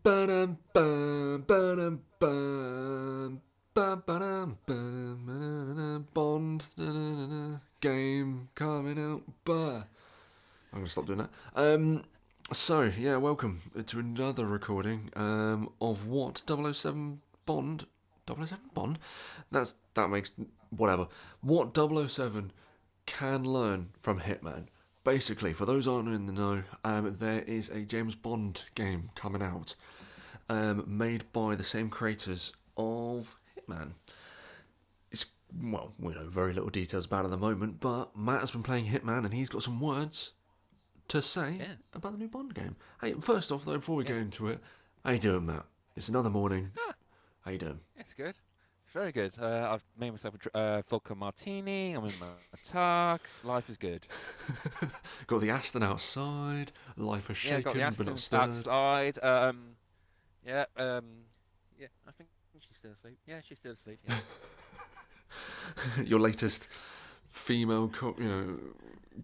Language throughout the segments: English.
Ba-dum, bum, ba-dum, bum, ba-ba-dum, bum, ba-da-da-da, Bond game coming out. I'm going to stop doing that. So, yeah, welcome to another recording of what? 007 Bond? 007 Bond? That makes... whatever. What 007 can learn from Hitman. Basically, for those who aren't in the know, there is a James Bond game coming out made by the same creators of Hitman. It's, well, we know very little details about it at the moment, but Matt has been playing Hitman and he's got some words to say Yeah, about the new Bond game. Hey, first off though, before we yeah. go into it, how you doing, Matt? It's another morning. Ah, How you doing? it's good. It's very good. I've made myself a vodka martini. I'm in my tux. Life is good. Got the Aston outside. Life is Yeah, got the shaken but not Aston stirred. outside. Yeah, yeah. I think she's still asleep. Yeah, she's still asleep. Yeah. Your latest female,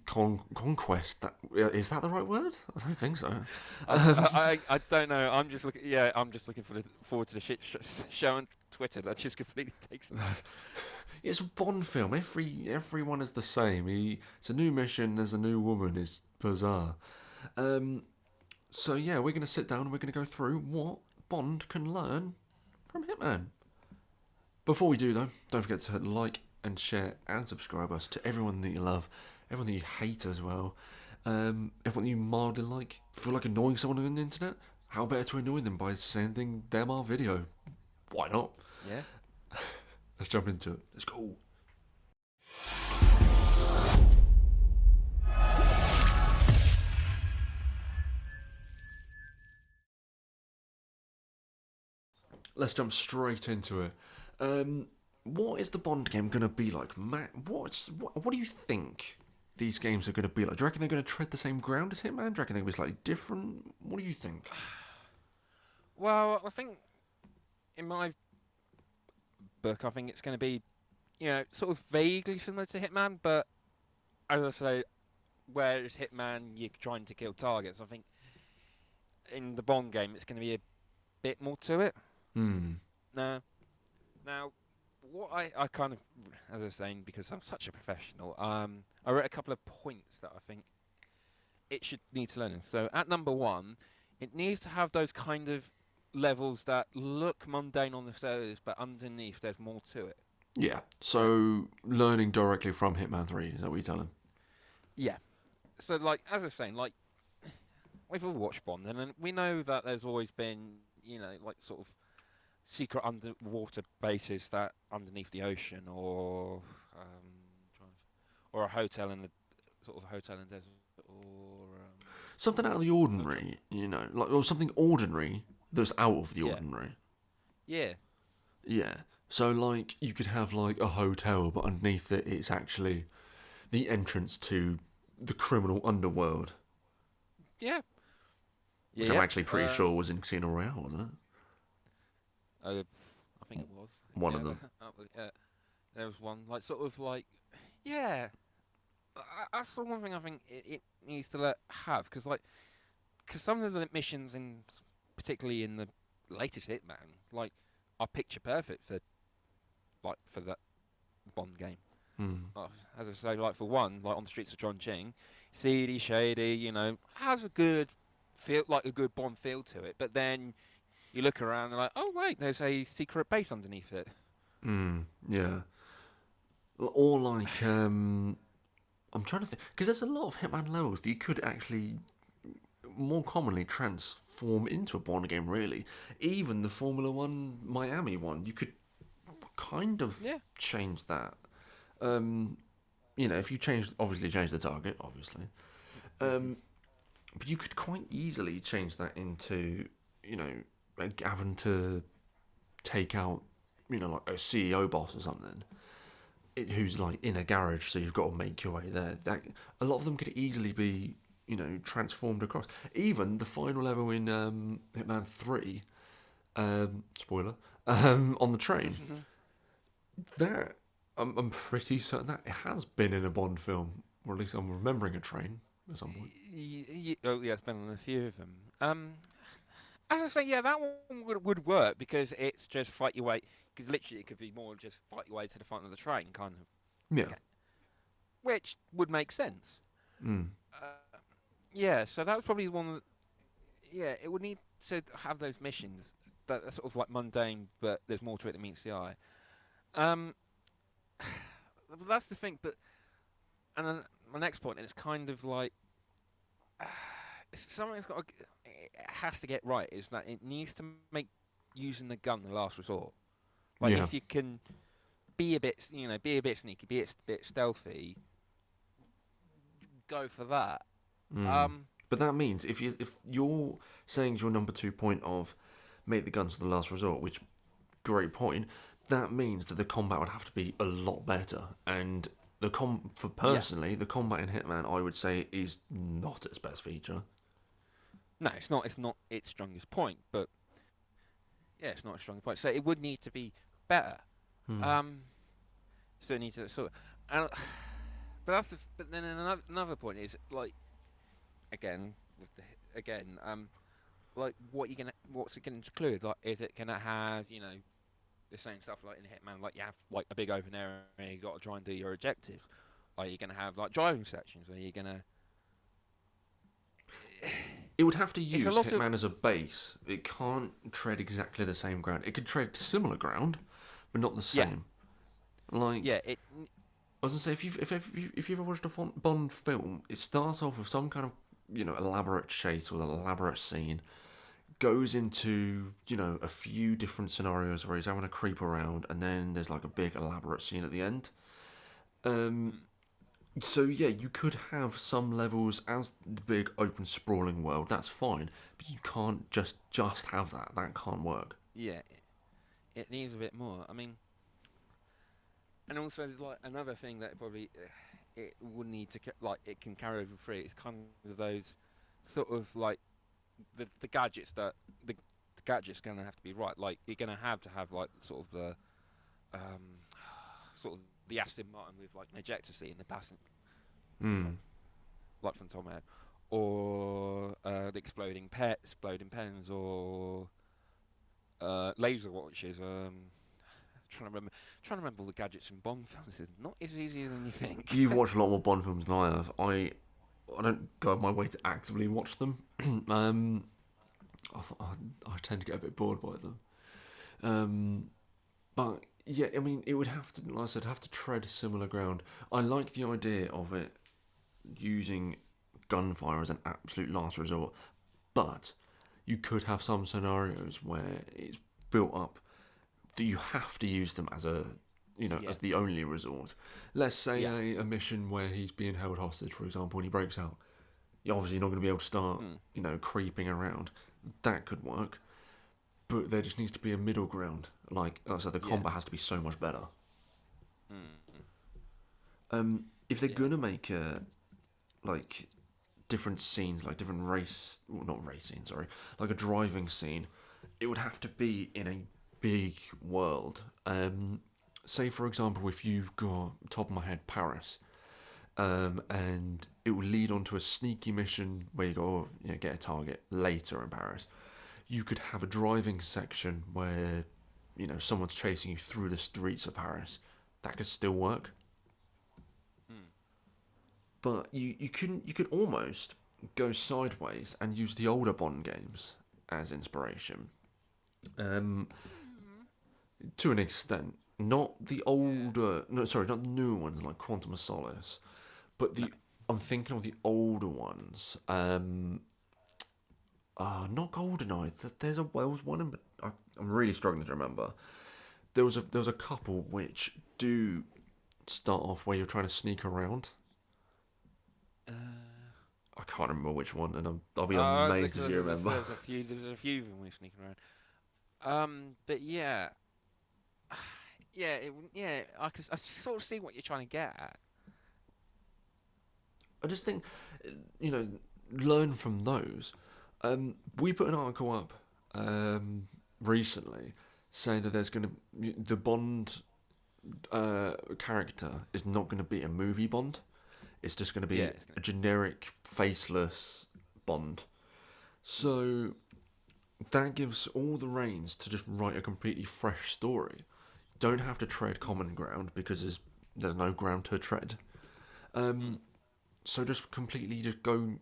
conquest. Is that the right word? I don't think so. I don't know. I'm just looking. Yeah, I'm just looking forward to the show on Twitter. That just completely takes. It's a Bond film. Everyone is the same. It's a new mission. There's a new woman. It's bizarre. Um, so yeah, we're gonna sit down and we're gonna go through what Bond can learn from Hitman. Before we do though, don't forget to like and share and subscribe us to everyone that you love, everyone that you hate as well, everyone that you mildly like. Feel like annoying someone on the internet? How better to annoy them by sending them our video? Why not? Yeah. Let's jump into it. Let's go. Let's jump straight into it. What is the Bond game going to be like, Matt? What do you think these games are going to be like? Do you reckon they're going to tread the same ground as Hitman? Do you reckon they're going to be slightly different? What do you think? Well, I think in my book, I think it's going to be, sort of vaguely similar to Hitman, but as I say, whereas Hitman, you're trying to kill targets. I think in the Bond game, it's going to be a bit more to it. Hmm. Now, what I kind of, as I was saying, because I'm such a professional, I wrote a couple of points that I think it should need to learn. So at number one, it needs to have those kind of levels that look mundane on the surface, but underneath there's more to it. Yeah. Yeah. So learning directly from Hitman 3, is that what you're telling? Yeah. So like, as I was saying, like we've all watched Bond, and then we know that there's always been, like sort of secret underwater bases that underneath the ocean, or a hotel in the sort of hotel in the desert, or Something out of the hotel. ordinary, or something ordinary that's out of the Yeah, ordinary. yeah, Yeah. So like you could have like a hotel, but underneath it, it's actually the entrance to the criminal underworld, yeah, yeah, which I'm yeah. actually pretty sure was in Casino Royale, wasn't it? I think it was. One Yeah, of them. there was one like sort of like, yeah. That's the one thing I think it needs to have because some of the missions particularly in the latest Hitman, like, are picture perfect for that Bond game. Hmm. As I say, like for one, like on the streets of Chongqing, seedy, shady, has a good feel, like a good Bond feel to it. But then you look around and like, oh wait, there's a secret base underneath it. Hmm. Yeah. Or like I'm trying to think because there's a lot of Hitman levels that you could actually more commonly transform into a Bond game. Really, even the Formula One Miami one, you could kind of Yeah. change that. Um, if you obviously change the target, obviously, Mhm. but you could quite easily change that into, like having to take out, like a CEO boss or something, who's like in a garage, so you've got to make your way there. That a lot of them could easily be, transformed across. Even the final level in Hitman 3, spoiler, on the train. That I'm pretty certain that it has been in a Bond film, or at least I'm remembering a train at some point. Oh yeah, it's been on a few of them. As I say, yeah, that one would work because it's just fight your way. Because literally, it could be more just fight your way to the front of the train, kind of. Yeah. Which would make sense. Mm. Yeah, so that was probably one of the, yeah, it would need to have those missions that are sort of like mundane, but there's more to it than meets the eye. Um, but that's the thing. But and then my next point, and it's kind of like it's something that's got it has to get right. Is that it needs to make using the gun the last resort. Like Yeah. if you can be a bit, be a bit sneaky, be a bit stealthy, go for that. Mm. But that means if you're saying your number 2 point of make the guns the last resort, which great point, that means that the combat would have to be a lot better. And the the combat in Hitman, I would say, is not its best feature. No, it's not. It's not its strongest point, but yeah, it's not a strong point. So it would need to be better. Hmm. So it needs to sort of, and, but then another point is like again with the like what's it gonna include? Like, is it gonna have the same stuff like in Hitman? Like you have like a big open area, and you got to try and do your objectives. Are you gonna have like driving sections? Are you gonna? It would have to It's use a lot Hitman as a base. It can't tread exactly the same ground. It could tread similar ground, but not the same. Like, Yeah, I was gonna say, if you've ever watched a Bond film, it starts off with some kind of elaborate chase or elaborate scene, goes into a few different scenarios where he's having to creep around, and then there's like a big elaborate scene at the end. So yeah, you could have some levels as the big open sprawling world. That's fine, but you can't just have that. That can't work. yeah, it needs a bit more. I mean, and also there's like another thing that probably it would need to like it can carry over through. It's kind of those sort of like the gadgets that the gadget's gonna have to be right. Like you're gonna have to have like sort of the sort of the Aston Martin with like an ejector seat in the passenger, Hmm. like from Tom Head, or the exploding pens, or laser watches. Trying to remember all the gadgets in Bond films is not as easy than you think. You've watched a lot more Bond films than I have. I don't go out of my way to actively watch them. I tend to get a bit bored by them. But yeah, I mean, it would have to, like I said, have to tread similar ground. I like the idea of it using gunfire as an absolute last resort, but you could have some scenarios where it's built up that you have to use them as Yeah. as the only resort. Let's say Yeah. a mission where he's being held hostage, for example, and he breaks out. You're obviously not going to be able to start, creeping around. That could work, but there just needs to be a middle ground. Like I said, the Yeah. combat has to be so much better. Mm. If they're Yeah. gonna make like different scenes, like different not race scenes, sorry, like a driving scene, it would have to be in a big world. Say for example, if you've got top of my head Paris, and it will lead on to a sneaky mission where you go, get a target later in Paris. You could have a driving section where someone's chasing you through the streets of Paris. That could still work. But you could almost go sideways and use the older Bond games as inspiration. To an extent. Not the older no sorry, not the newer ones like Quantum of Solace. But I'm thinking of the older ones. Not GoldenEye. There was one but I'm really struggling to remember. There was a couple which do start off where you're trying to sneak around. I can't remember which one, and I'll be amazed if you remember. There's a few of them when you're sneaking around. But yeah, I sort of see what you're trying to get at. I just think, learn from those. We put an article up recently saying that the Bond character is not going to be a movie Bond. It's just going to be a generic, faceless Bond. So, that gives all the reins to just write a completely fresh story. Don't have to tread common ground because there's no ground to tread. So just completely just go,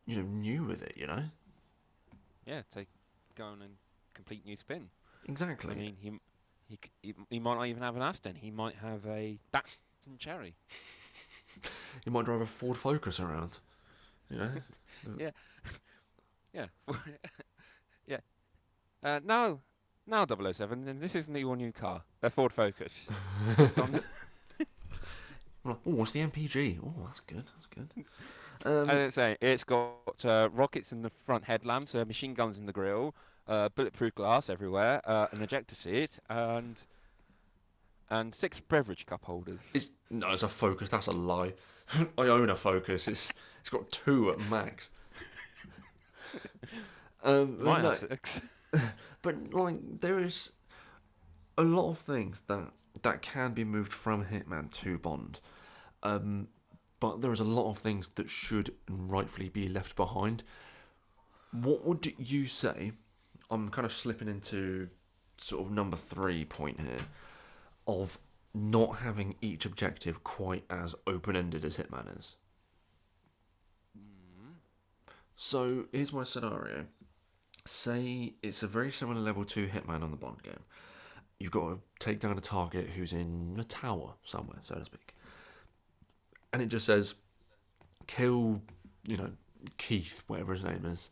new with it. Yeah, go on and complete new spin. Exactly. I mean, he might not even have an Aston. He might have a Datsun Cherry. You might drive a Ford Focus around. Yeah, yeah, yeah. Now 007. Then this isn't your new car. A Ford Focus. Oh, what's the MPG? Oh, that's good. That's good. As I say, it's got rockets in the front headlamps, machine guns in the grille, bulletproof glass everywhere, an ejector seat, and 6 beverage cup holders. It's a Focus. That's a lie. I own a Focus. It's got 2 at max. Might no, have 6. but there is a lot of things that can be moved from Hitman to Bond. But there is a lot of things that should and rightfully be left behind. What would you say? I'm kind of slipping into sort of number 3 point here of not having each objective quite as open-ended as Hitman is. So here's my scenario. Say it's a very similar level to Hitman on the Bond game. You've got to take down a target who's in a tower somewhere, so to speak. And it just says, kill, Keith, whatever his name is.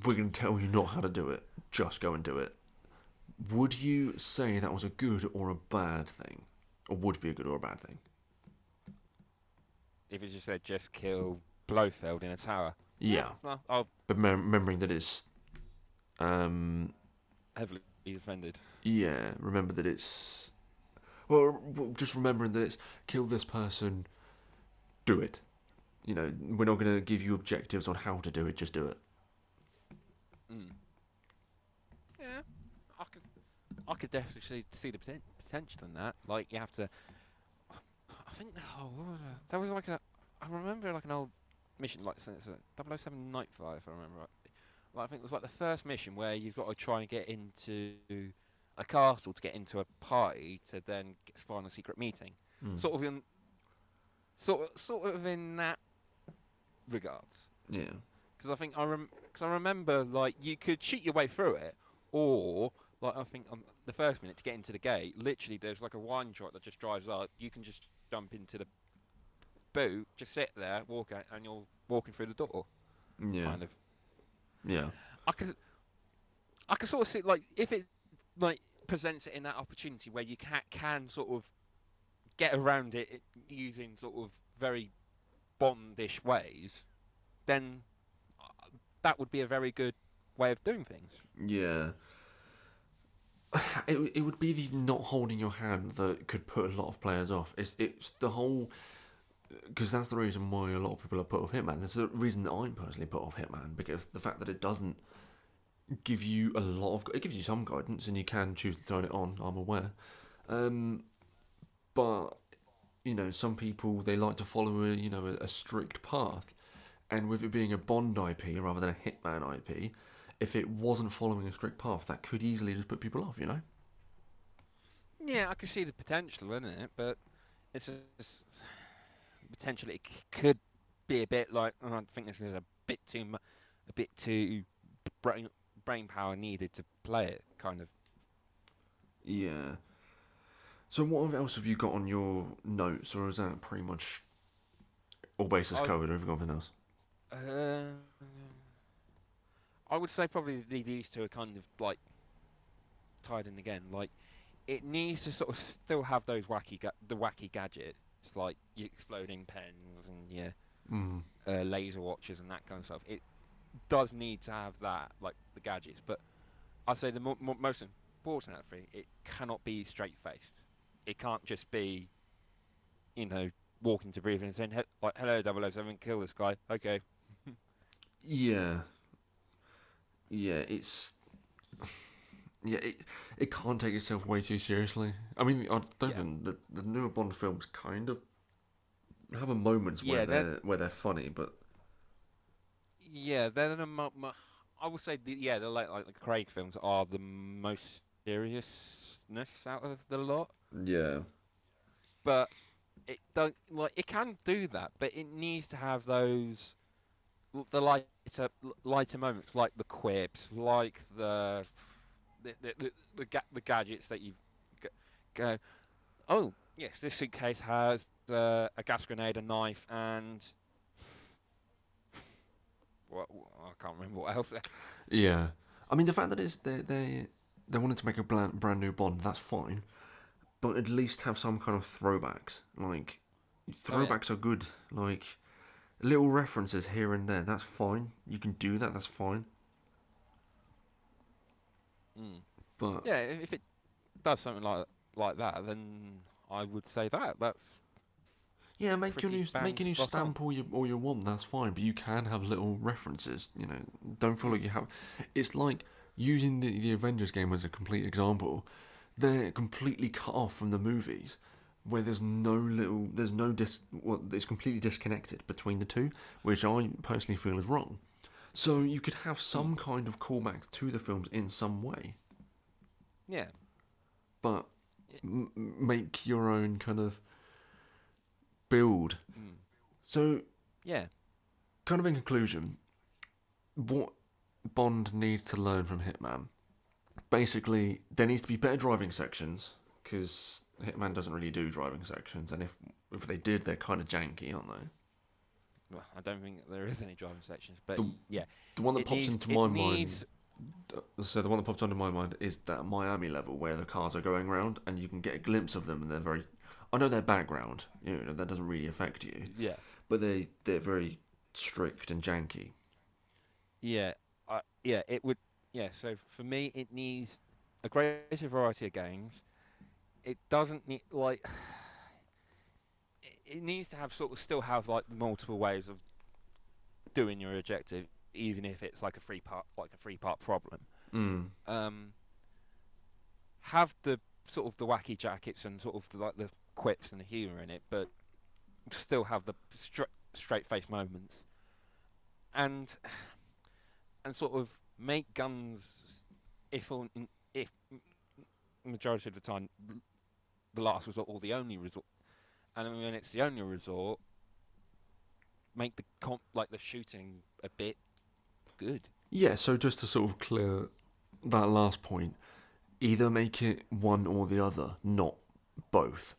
We're going to tell you not how to do it. Just go and do it. Would you say that was a good or a bad thing? Or would be a good or a bad thing? If it just said just kill Blofeld in a tower. Yeah. Well, I'll But remembering that it's... heavily defended. Yeah, remember that it's... Well, just remembering that it's kill this person, do it. We're not going to give you objectives on how to do it, just do it. Yeah, I could definitely see the potential in that. Like, you have to... I think... that was like a... I remember like an old mission, like it's a 007 Nightfly, if I remember right. Like, I think it was like the first mission where you've got to try and get into a castle to get into a party to then spy on a secret meeting. Sort of in that regards. Yeah. Because I think I remember like you could cheat your way through it, or like I think on the first minute to get into the gate, literally there's like a wine truck that just drives up. You can just jump into the boot, just sit there, walk out, and you're walking through the door. Yeah. Kind of. Yeah. I could sort of see like if it like presents it in that opportunity where you can sort of get around it using sort of very Bondish ways, then that would be a very good way of doing things. Yeah. It would be the not holding your hand that could put a lot of players off. It's the whole... Because that's the reason why a lot of people are put off Hitman. That's the reason that I'm personally put off Hitman, because the fact that it doesn't give you a lot of... It gives you some guidance, and you can choose to turn it on, I'm aware. But, some people, they like to follow a strict path. And with it being a Bond IP rather than a Hitman IP, if it wasn't following a strict path, that could easily just put people off, Yeah, I could see the potential in it, but it's just... potentially it could be a bit like I think this is a bit too brain power needed to play it, kind of. Yeah. So what else have you got on your notes, or is that pretty much all bases covered? Or have you got anything else? I would say probably these two are kind of like tied in again. Like it needs to sort of still have those wacky gadgets. It's like your exploding pens and your laser watches and that kind of stuff. It does need to have that, like the gadgets. But I'd say the most important out of three, it cannot be straight-faced. It can't just be, walking to briefing and saying, like, hello, 007, kill this guy. Okay. Yeah. Yeah, it's... Yeah, it can't take itself way too seriously. I mean, I don't think the newer Bond films kind of have a moments where they're funny, but yeah, they're I would say like the Craig films are the most seriousness out of the lot, Yeah. but it don't like it can do that, but it needs to have those the lighter moments, like the quips, like the gadgets that you go. Oh yes, this suitcase has a gas grenade, a knife, and I can't remember what else. Yeah. I mean, the fact that they wanted to make a brand new Bond, that's fine. But at least have some kind of throwbacks. Like, Oh yeah. throwbacks are good. Like, little references here and there, that's fine. You can do that, that's fine. Mm. But Yeah, if it does something like that, then I would say that's yeah, pretty make bang a new spot on. stamp all you want. That's fine, but you can have little references. You know, don't feel like you have. It's like using the Avengers game as a complete example. They're completely cut off from the movies, where it's completely disconnected between the two, which I personally feel is wrong. So you could have Mm. some kind of callbacks to the films in some way, Yeah. but Y- make your own kind of build. Mm. So, Yeah. kind of in conclusion, what Bond needs to learn from Hitman. Basically, there needs to be better driving sections because Hitman doesn't really do driving sections, and if they did, they're kind of janky, aren't they? Well, I don't think there is any driving sections, but The yeah, the one that it pops needs into it my mind, needs. so the one that pops into my mind is that Miami level where the cars are going around and you can get a glimpse of them, and they're very. I know their background, you know, that doesn't really affect you, Yeah. but they're very strict and janky. Yeah. Yeah. It would. Yeah. So for me, it needs a greater variety of games. It doesn't need like. It needs to have sort of still have like multiple ways of doing your objective, even if it's like a three part problem. Mm. Um, have the sort of the wacky jackets and sort of the quips and the humour in it, but still have the straight face moments, and and sort of make guns if majority of the time the last resort or the only resort, and when it's the only resort, make the shooting a bit good. Yeah, so just to sort of clear that last point, either make it one or the other, not both.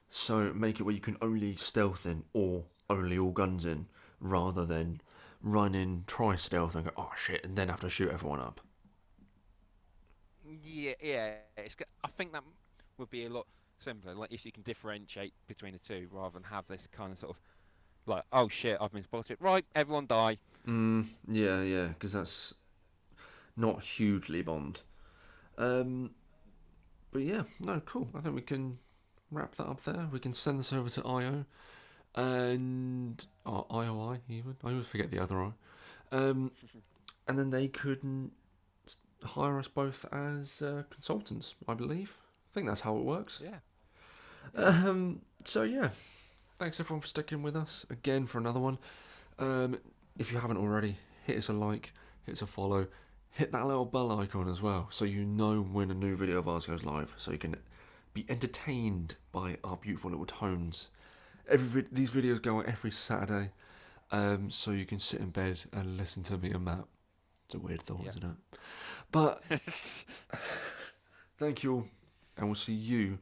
So make it where you can only stealth in or only all guns in, rather than run in, try stealth and go, oh shit, and then have to shoot everyone up. Yeah, yeah. I think that would be a lot simpler. Like if you can differentiate between the two, rather than have this kind of sort of like, oh shit, I've been spotted. Right, everyone die. Yeah, because that's not hugely Bond. Um, but yeah, no, cool. I think we can wrap that up there. We can send this over to IO and IOI even. I always forget the other I. Um, and then they could hire us both as consultants, I believe. I think that's how it works. Yeah. So yeah, thanks everyone for sticking with us again for another one. If you haven't already, hit us a like, hit us a follow, hit that little bell icon as well, so you know when a new video of ours goes live, so you can be entertained by our beautiful little tones. These videos go out every Saturday, so you can sit in bed and listen to me and Matt. It's a weird thought, Yeah. isn't it? But thank you all, and we'll see you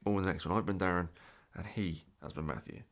all in the next one. I've been Darren, and he has been Matthew.